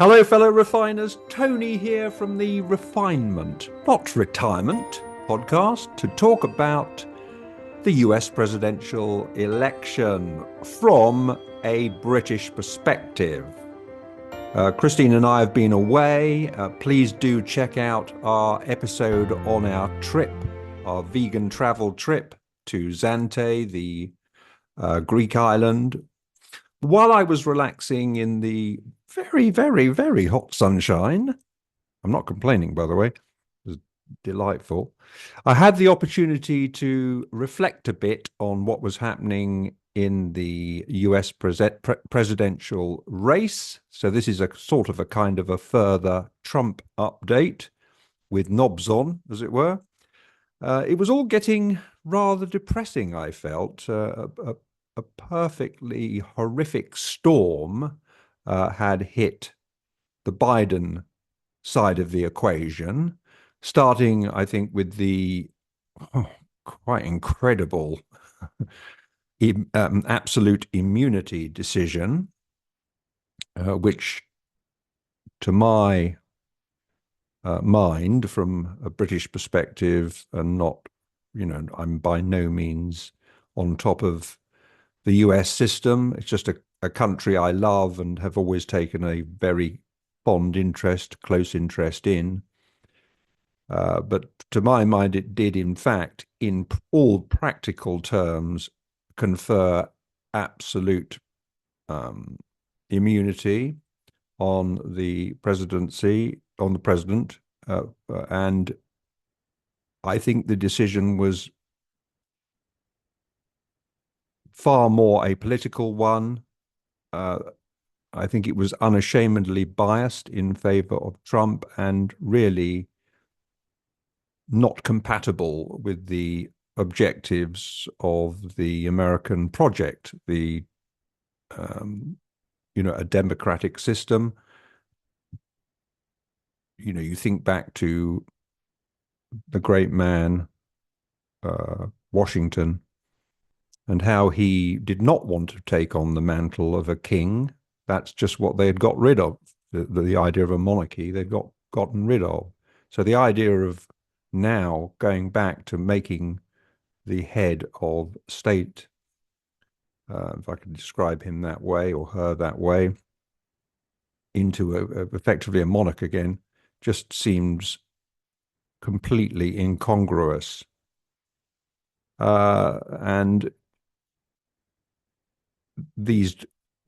Hello, fellow refiners. Tony here from the Refinement, not Retirement podcast to talk about the US presidential election from a British perspective. Christine and I have been away. Please do check out our episode on our trip, our vegan travel trip to Zante, the Greek island. While I was relaxing in the very, very, very hot sunshine, I'm not complaining, by the way, it was delightful, I had the opportunity to reflect a bit on what was happening in the US presidential race. So this is a sort of a kind of a further Trump update with knobs on, as it were. It was all getting rather depressing, I felt. A perfectly horrific storm had hit the Biden side of the equation, starting, I think, with the quite incredible absolute immunity decision, which, to my mind, from a British perspective, and not, I'm by no means on top of the US system. It's just a country I love and have always taken a very fond interest, close interest in. But to my mind, it did, in fact, in all practical terms, confer absolute immunity on the presidency, on the president. And I think the decision was far more a political one. I think it was unashamedly biased in favor of Trump and really not compatible with the objectives of the American project, a democratic system. You think back to the great man, Washington, and how he did not want to take on the mantle of a king. That's just what they had got rid of. The idea of a monarchy they'd gotten rid of. So the idea of now going back to making the head of state, if I could describe him that way or her that way, into effectively a monarch again, just seems completely incongruous. And these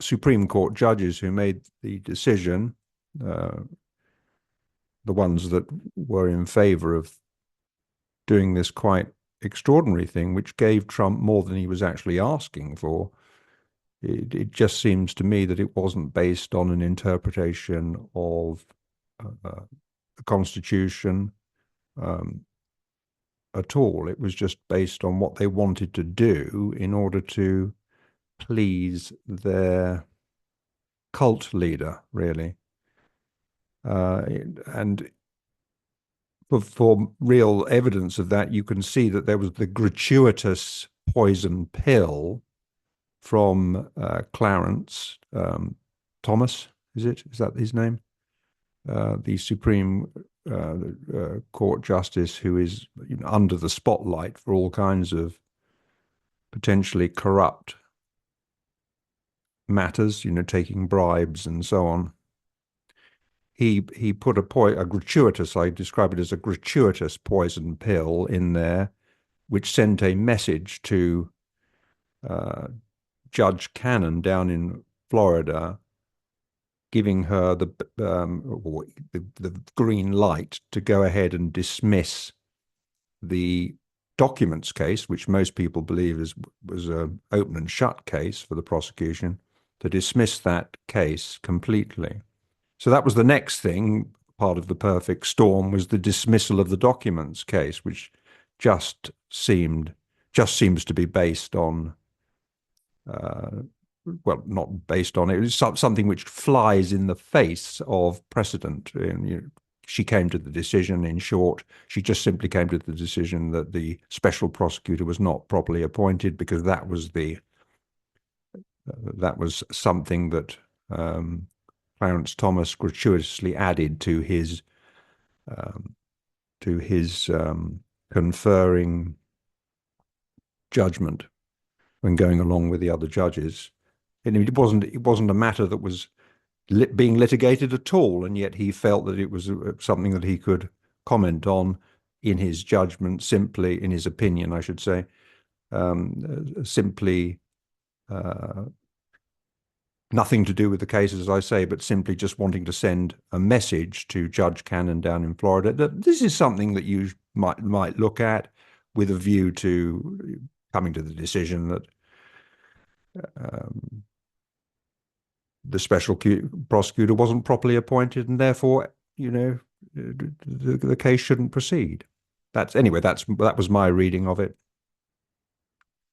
Supreme Court judges who made the decision, the ones that were in favor of doing this quite extraordinary thing, which gave Trump more than he was actually asking for, it just seems to me that it wasn't based on an interpretation of the Constitution at all. It was just based on what they wanted to do in order to please their cult leader, really. And for real evidence of that, you can see that there was the gratuitous poison pill from Clarence Thomas, is that his name? The Supreme Court Justice, who is under the spotlight for all kinds of potentially corrupt matters, taking bribes and so on. He put a gratuitous, I describe it as a gratuitous poison pill in there, which sent a message to Judge Cannon down in Florida, giving her the green light to go ahead and dismiss the documents case, which most people believe was an open and shut case for the prosecution, to dismiss that case completely. So that was the next thing. Part of the perfect storm was the dismissal of the documents case, which just seems to be based on, well, not based on it. It was something which flies in the face of precedent. She came to the decision, in short, she just simply came to the decision that the special prosecutor was not properly appointed, because that was something that Clarence Thomas gratuitously added to his um, conferring judgment when going along with the other judges. And it wasn't a matter that was being litigated at all, and yet he felt that it was something that he could comment on in his judgment, simply in his opinion, I should say, simply nothing to do with the case, as I say, but simply just wanting to send a message to Judge Cannon down in Florida that this is something that you might look at with a view to coming to the decision that the special prosecutor wasn't properly appointed, and therefore, the case shouldn't proceed. That was my reading of it.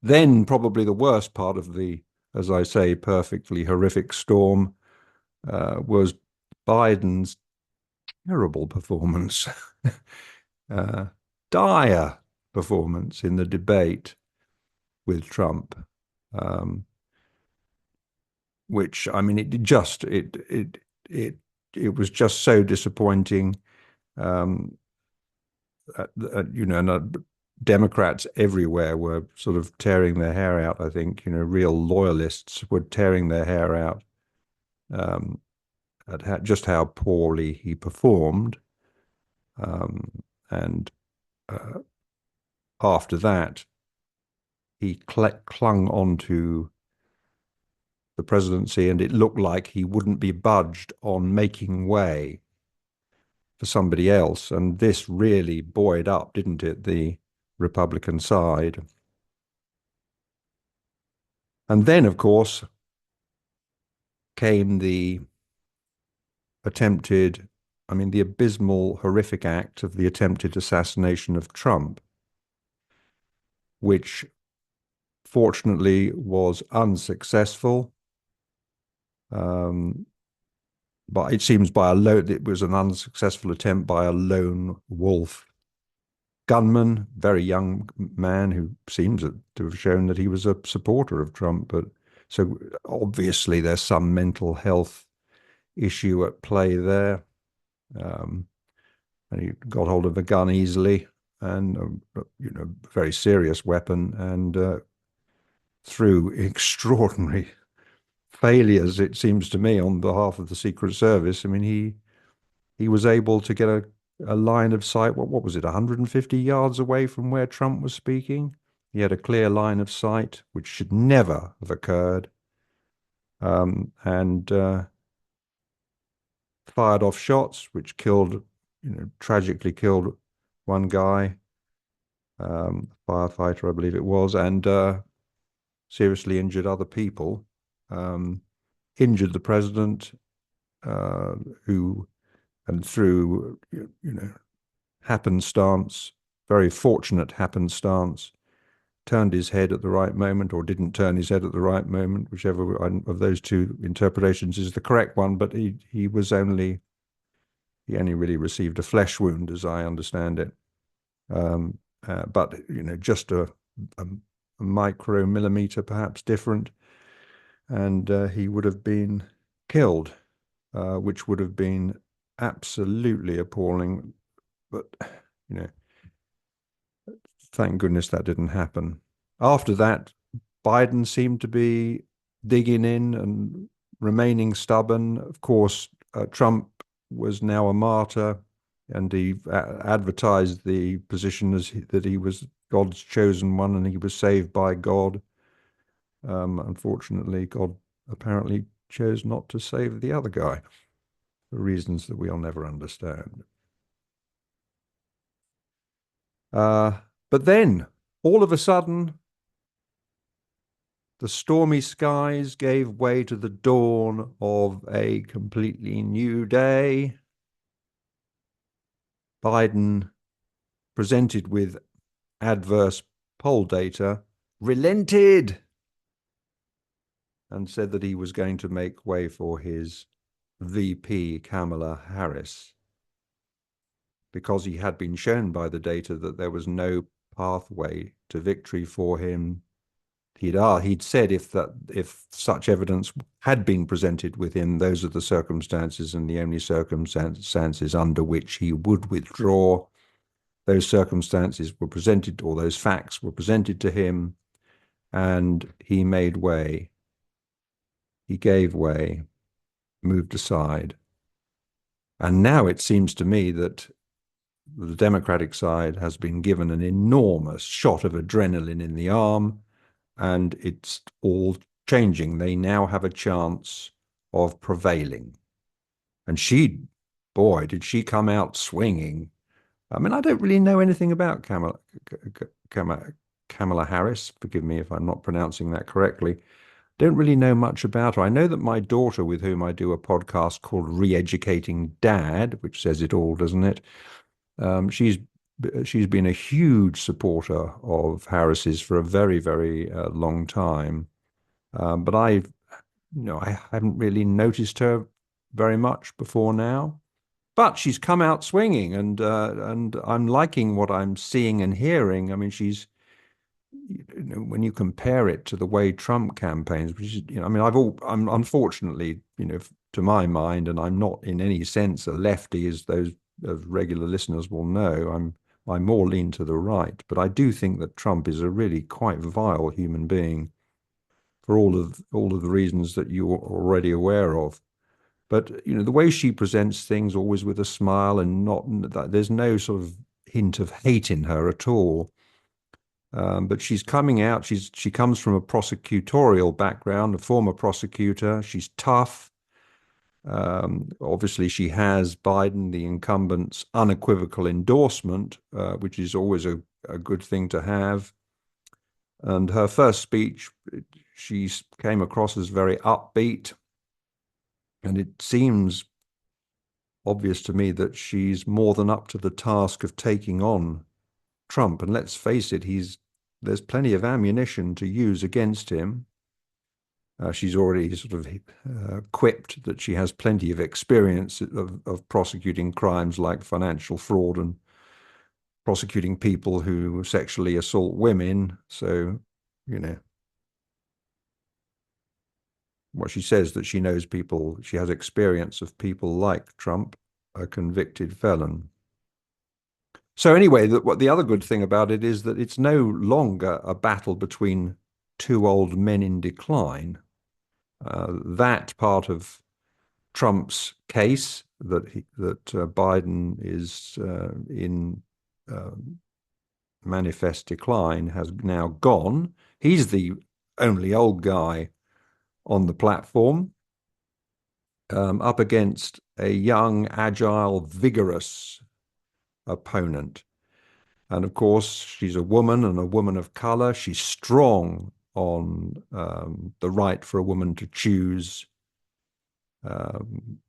Then probably the worst part of the, as I say, perfectly horrific storm was Biden's terrible performance, dire performance in the debate with Trump, which, I mean, it was just so disappointing. And Democrats everywhere were sort of tearing their hair out. I think, real loyalists were tearing their hair out at just how poorly he performed. And after that, he clung on to the presidency, and it looked like he wouldn't be budged on making way for somebody else. And this really buoyed up, didn't it, the Republican side? And then, of course, came the abysmal, horrific act of the attempted assassination of Trump, which fortunately was unsuccessful. But it seems it was an unsuccessful attempt by a lone wolf gunman, very young man who seems to have shown that he was a supporter of Trump. But so obviously there's some mental health issue at play there. And he got hold of a gun easily, and very serious weapon, and through extraordinary failures, it seems to me, on behalf of the Secret Service. I mean, he was able to get a line of sight. What was it, 150 yards away from where Trump was speaking? He had a clear line of sight, which should never have occurred, and fired off shots, which tragically killed one guy, firefighter, I believe it was, and seriously injured other people. Injured the president, who, and through happenstance, very fortunate happenstance, turned his head at the right moment, or didn't turn his head at the right moment, whichever of those two interpretations is the correct one. But he only really received a flesh wound, as I understand it. But just a micromillimeter perhaps different, and he would have been killed, which would have been absolutely appalling. But thank goodness that didn't happen. After that, Biden seemed to be digging in and remaining stubborn. Of course, Trump was now a martyr, and he advertised the position as that he was God's chosen one, and he was saved by God. Unfortunately, God apparently chose not to save the other guy for reasons that we'll never understand. But then, all of a sudden, the stormy skies gave way to the dawn of a completely new day. Biden, presented with adverse poll data, relented and said that he was going to make way for his VP, Kamala Harris, because he had been shown by the data that there was no pathway to victory for him. he'd said if such evidence had been presented with him, those are the circumstances and the only circumstances under which he would withdraw. Those circumstances were presented, or those facts were presented to him, and he made way. He gave way, moved aside. And now it seems to me that the Democratic side has been given an enormous shot of adrenaline in the arm, and it's all changing. They now have a chance of prevailing. And boy, did she come out swinging. I mean, I don't really know anything about Kamala Harris. Forgive me if I'm not pronouncing that correctly. Don't really know much about her. I know that my daughter, with whom I do a podcast called Re-Educating Dad, which says it all, doesn't it? She's been a huge supporter of Harris's for a very, very long time. But I haven't really noticed her very much before now. But she's come out swinging, and I'm liking what I'm seeing and hearing. I mean, when you compare it to the way Trump campaigns, which is, I mean, I'm unfortunately, to my mind, and I'm not in any sense a lefty, as those regular listeners will know. I more lean to the right, but I do think that Trump is a really quite vile human being for all of the reasons that you're already aware of. But the way she presents things, always with a smile, and there's no sort of hint of hate in her at all. But she's coming out. She comes from a prosecutorial background, a former prosecutor. She's tough. Obviously, she has Biden, the incumbent's unequivocal endorsement, which is always a good thing to have. And her first speech, she came across as very upbeat. And it seems obvious to me that she's more than up to the task of taking on Trump. And let's face it, there's plenty of ammunition to use against him. She's already sort of quipped that she has plenty of experience of prosecuting crimes like financial fraud and prosecuting people who sexually assault women. So, what she says, that she knows people, she has experience of people like Trump, a convicted felon. So anyway, what the other good thing about it is that it's no longer a battle between two old men in decline. That part of Trump's case, that Biden is in manifest decline, has now gone. He's the only old guy on the platform, up against a young, agile, vigorous opponent. And of course, she's a woman, and a woman of color. She's strong on the right for a woman to choose,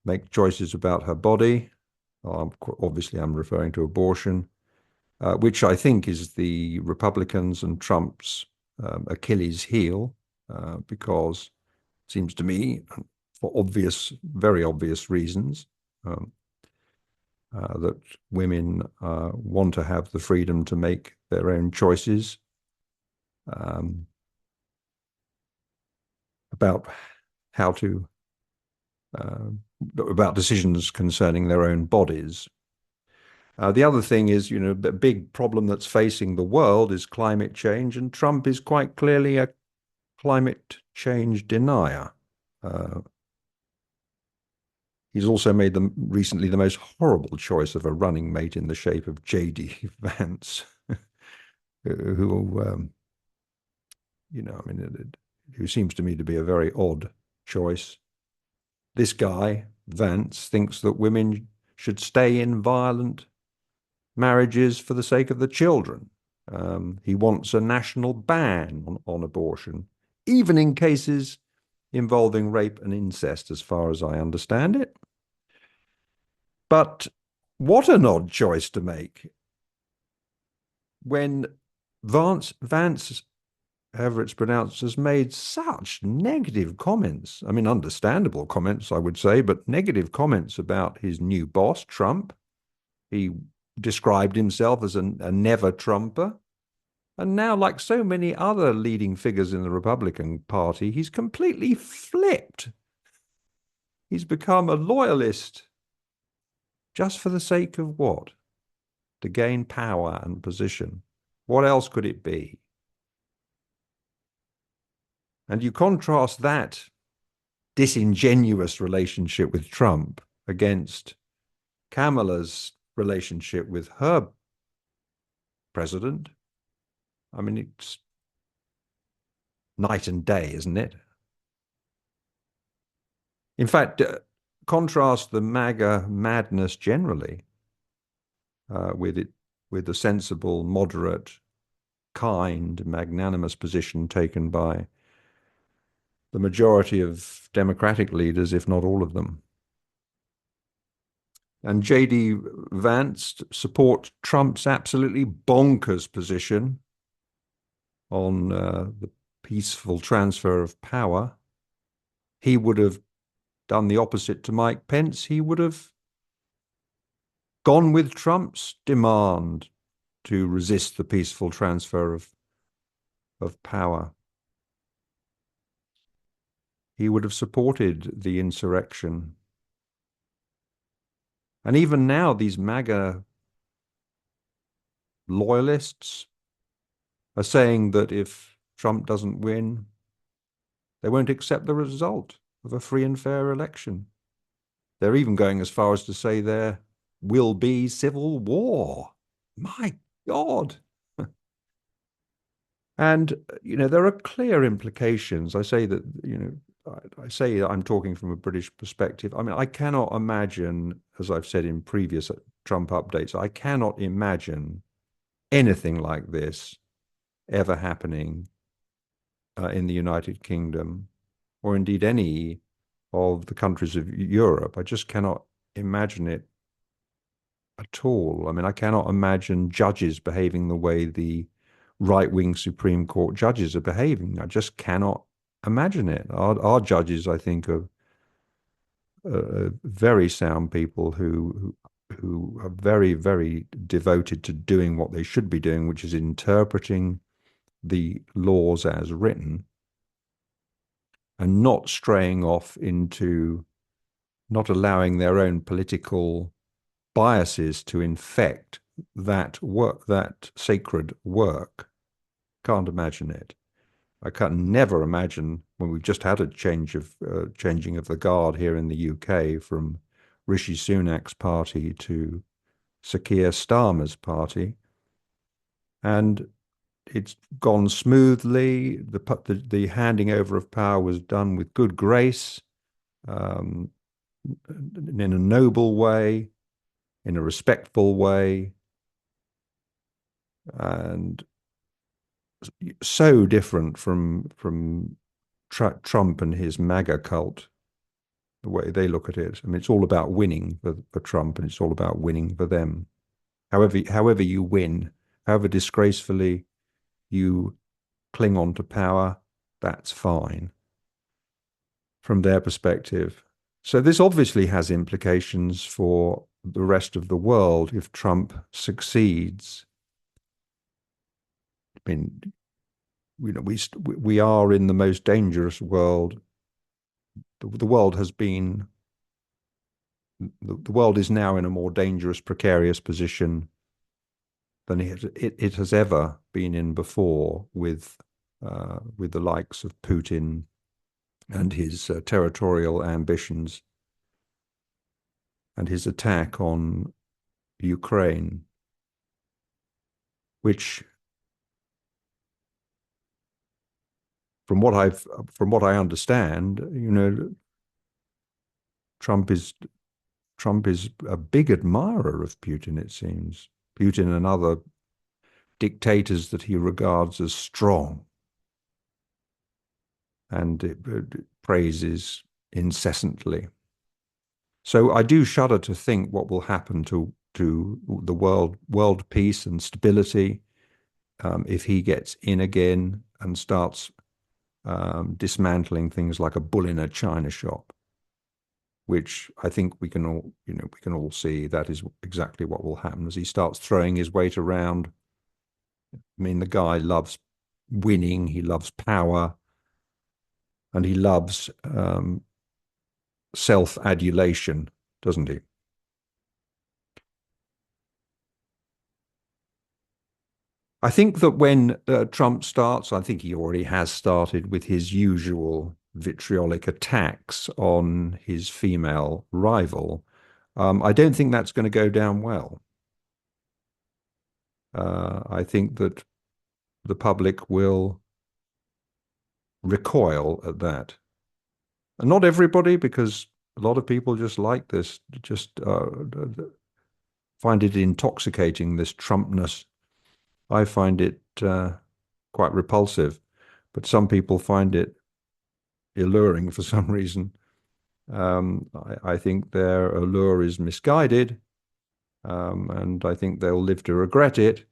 make choices about her body. Obviously, I'm referring to abortion, which I think is the Republicans and Trump's Achilles heel, because it seems to me, for very obvious reasons, that women want to have the freedom to make their own choices about about decisions concerning their own bodies. The other thing is, the big problem that's facing the world is climate change, and Trump is quite clearly a climate change denier. He's also made recently the most horrible choice of a running mate in the shape of JD Vance, who who seems to me to be a very odd choice. This guy, Vance, thinks that women should stay in violent marriages for the sake of the children. He wants a national ban on abortion, even in cases involving rape and incest, as far as I understand it. But what an odd choice to make when Vance, however it's pronounced, has made such negative comments. I mean, understandable comments, I would say, but negative comments about his new boss, Trump. He described himself as a never Trumper. And now, like so many other leading figures in the Republican Party, he's completely flipped. He's become a loyalist just for the sake of what? To gain power and position. What else could it be? And you contrast that disingenuous relationship with Trump against Kamala's relationship with her president. I mean, it's night and day, isn't it? In fact, contrast the MAGA madness generally with the sensible, moderate, kind, magnanimous position taken by the majority of Democratic leaders, if not all of them. And JD Vance support Trump's absolutely bonkers position on the peaceful transfer of power. He would have done the opposite to Mike Pence. He would have gone with Trump's demand to resist the peaceful transfer of power. He would have supported the insurrection. And even now, these MAGA loyalists are saying that if Trump doesn't win, they won't accept the result of a free and fair election. They're even going as far as to say there will be civil war. My God. And, there are clear implications. I say that, I say I'm talking from a British perspective. I mean, I cannot imagine, as I've said in previous Trump updates, I cannot imagine anything like this ever happening in the United Kingdom, or indeed any of the countries of Europe. I just cannot imagine it at all. I mean, I cannot imagine judges behaving the way the right-wing Supreme Court judges are behaving. I just cannot imagine it. Our judges, I think, are very sound people who are very, very devoted to doing what they should be doing, which is interpreting the laws as written and not straying off into not allowing their own political biases to infect that work, that sacred work. Can't imagine it. I can never imagine when we've just had a changing of the guard here in the UK from Rishi Sunak's party to Sir Keir Starmer's party, and it's gone smoothly. The handing over of power was done with good grace, in a noble way, in a respectful way, and so different from Trump and his MAGA cult, the way they look at it. I mean, it's all about winning for Trump, and it's all about winning for them. However you win, however disgracefully you cling on to power, that's fine from their perspective. So this obviously has implications for the rest of the world if Trump succeeds. I mean, we are in the most dangerous world. The world has been. The world is now in a more dangerous, precarious position than it has ever been in before, with the likes of Putin and his territorial ambitions and his attack on Ukraine, which, from what I understand, Trump is a big admirer of Putin, it seems. Putin and other dictators that he regards as strong and praises incessantly. So I do shudder to think what will happen to the world peace and stability if he gets in again and starts dismantling things like a bull in a china shop, which I think we can all see that is exactly what will happen as he starts throwing his weight around I mean, the guy loves winning, he loves power, and he loves self-adulation, doesn't he? I think that when Trump starts, I think he already has started with his usual vitriolic attacks on his female rival. I don't think that's going to go down well. I think that the public will recoil at that. And not everybody, because a lot of people just like this, just find it intoxicating, this Trumpness. I find it quite repulsive, but some people find it alluring for some reason. I think their allure is misguided, and I think they'll live to regret it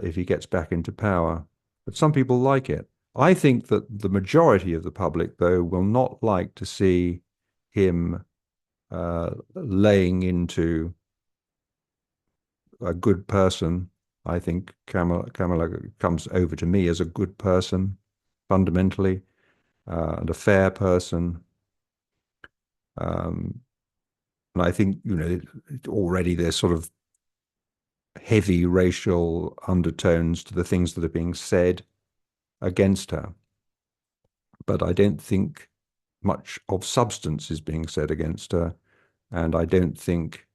if he gets back into power. But some people like it. I think that the majority of the public, though, will not like to see him laying into a good person. I think Kamala comes over to me as a good person, fundamentally, and a fair person. And I think, already there's sort of heavy racial undertones to the things that are being said against her. But I don't think much of substance is being said against her. And I don't think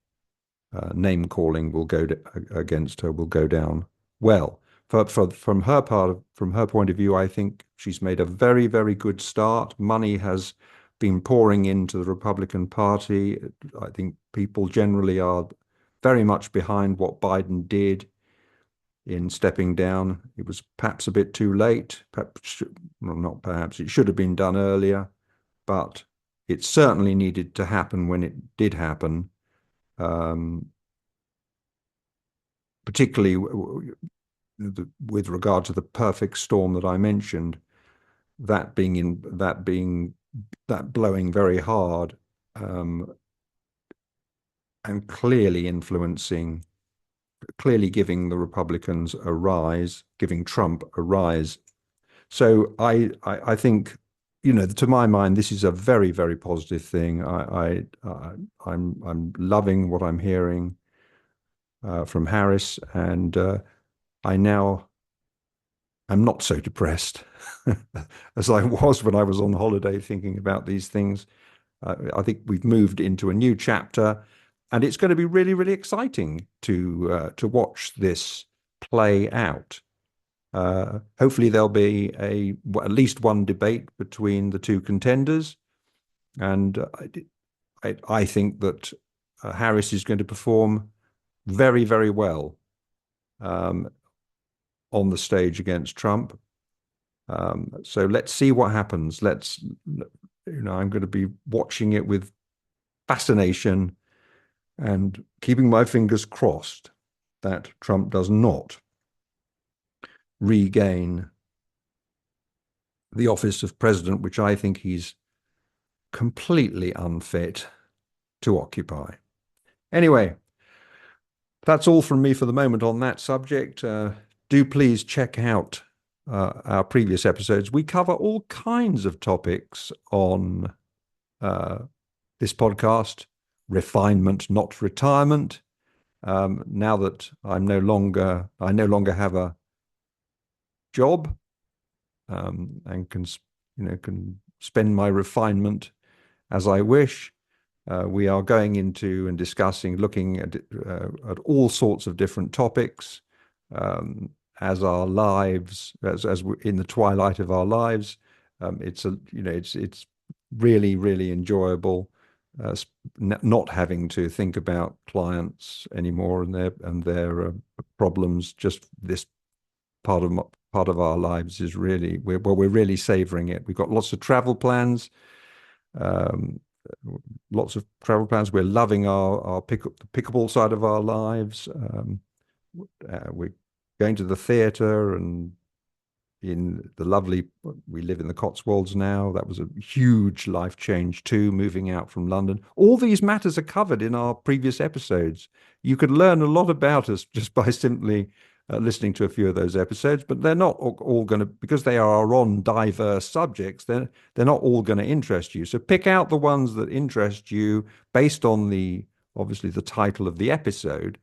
name calling will go against her will go down well. From her point of view, I think she's made a very, very good start. Money has been pouring into the Republican Party. I think people generally are very much behind what Biden did in stepping down. It was perhaps a bit too late. Perhaps, well, not perhaps, it should have been done earlier, but it certainly needed to happen when it did happen. Particularly with regard to the perfect storm that I mentioned, that blowing very hard, and clearly giving the Republicans a rise, giving Trump a rise. So I think, to my mind, this is a very, very positive thing. I'm loving what I'm hearing from Harris, and I now am not so depressed as I was when I was on holiday thinking about these things. I think we've moved into a new chapter, and it's going to be really, really exciting to watch this play out. Hopefully, there'll be at least one debate between the two contenders, and I think that Harris is going to perform very, very well on the stage against Trump. So let's see what happens. I'm going to be watching it with fascination and keeping my fingers crossed that Trump does not regain the office of president, which I think he's completely unfit to occupy. Anyway, that's all from me for the moment on that subject. Do please check out our previous episodes. We cover all kinds of topics on this podcast. Refinement, not retirement. Now that I no longer have a job, and can spend my refinement as I wish. We are going into and discussing, looking at all sorts of different topics as our lives, as we're in the twilight of our lives. It's really, really enjoyable, not having to think about clients anymore and their problems. Just this part of our lives is really we're really savoring it. We've got lots of travel plans. We're loving the pickleball side of our lives. We're going to the theatre, and we live in the Cotswolds now. That was a huge life change too, moving out from London. All these matters are covered in our previous episodes. You could learn a lot about us just by simply listening to a few of those episodes, but they're not all going to, because they are on diverse subjects, they're not all going to interest you. So pick out the ones that interest you based on obviously the title of the episode.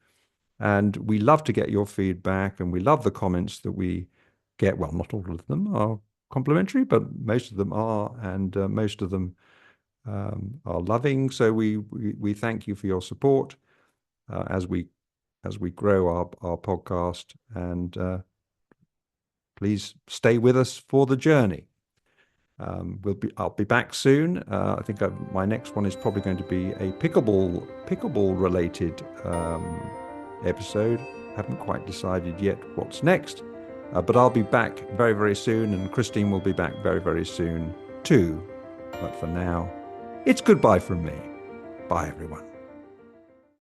And we love to get your feedback, and we love the comments that we get. Well, not all of them are complimentary, but most of them are, and most of them are loving. So we thank you for your support as we grow our podcast, and please stay with us for the journey. I'll be back soon. I think my next one is probably going to be a pickleball related episode. Haven't quite decided yet what's next, but I'll be back very, very soon, and Christine will be back very, very soon too. But for now, it's goodbye from me. Bye, everyone.